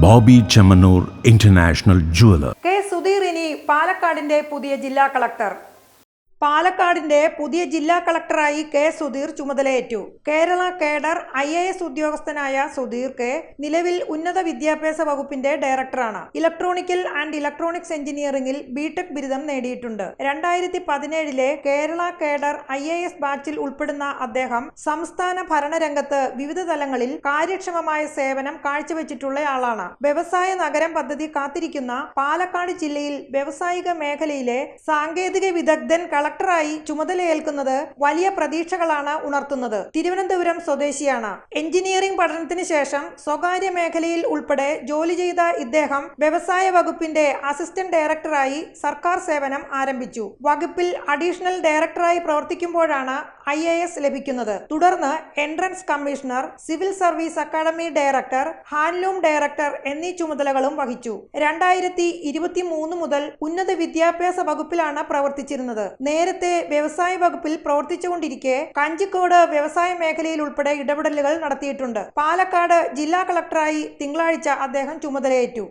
Bobby Chemmanur international jeweller. K Sudheer ഇനി പാലക്കാടിന്റെ പുതിയ ജില്ലാ കളക്ടർ. പാലക്കാടിന്റെ പുതിയ ജില്ലാ കളക്ടറായി കെ സുധീർ ചുമതലയേറ്റു. കേരള കേഡർ IAS ഉദ്യോഗസ്ഥനായ സുധീർ കെ നിലവിൽ ഉന്നത വിദ്യാഭ്യാസ വകുപ്പിന്റെ ഡയറക്ടറാണ്. ഇലക്ട്രോണിക്കൽ ആൻഡ് ഇലക്ട്രോണിക്സ് എഞ്ചിനീയറിംഗിൽ ബിടെക് ബിരുദം നേടിയിട്ടുണ്ട്. 2017 കേരള കേഡർ IAS ബാച്ചിൽ ഉൾപ്പെടുന്ന അദ്ദേഹം സംസ്ഥാന ഭരണരംഗത്ത് വിവിധ തലങ്ങളിൽ കാര്യക്ഷമമായ സേവനം കാഴ്ചവെച്ചിട്ടുള്ളയാളാണ്. വ്യവസായ നഗരം പദ്ധതി കാത്തിരിക്കുന്ന പാലക്കാട് ജില്ലയിൽ വ്യവസായിക മേഖലയിലെ സാങ്കേതിക വിദഗ്ധൻ കളക്ടറായി ചുമതലയേൽക്കുന്നത് വലിയ പ്രതീക്ഷകളാണ് ഉണർത്തുന്നത്. തിരുവനന്തപുരം സ്വദേശിയാണ്. എഞ്ചിനീയറിംഗ് പഠനത്തിന് ശേഷം സ്വകാര്യ മേഖലയിൽ ഉൾപ്പെടെ ജോലി ചെയ്ത ഇദ്ദേഹം വ്യവസായ വകുപ്പിന്റെ അസിസ്റ്റന്റ് ഡയറക്ടറായി സർക്കാർ സേവനം ആരംഭിച്ചു. വകുപ്പിൽ അഡീഷണൽ ഡയറക്ടറായി പ്രവർത്തിക്കുമ്പോഴാണ് IAS ലഭിക്കുന്നത്. തുടർന്ന് entrance commissioner, civil service academy director, handloom director എന്നീ ചുമതലകളും വഹിച്ചു. 2023 മുതൽ ഉന്നത വിദ്യാഭ്യാസ വകുപ്പിലാണ് പ്രവർത്തിച്ചിരുന്നത്. നേരത്തെ വ്യവസായ വകുപ്പിൽ പ്രവർത്തിച്ചുകൊണ്ടിരിക്കെ കഞ്ചിക്കോട് വ്യവസായ മേഖലയിൽ ഉൾപ്പെടെ ഇടപെടലുകൾ നടത്തിയിട്ടുണ്ട്. പാലക്കാട് ജില്ലാ കളക്ടറായി തിങ്കളാഴ്ച അദ്ദേഹം ചുമതലയേറ്റു.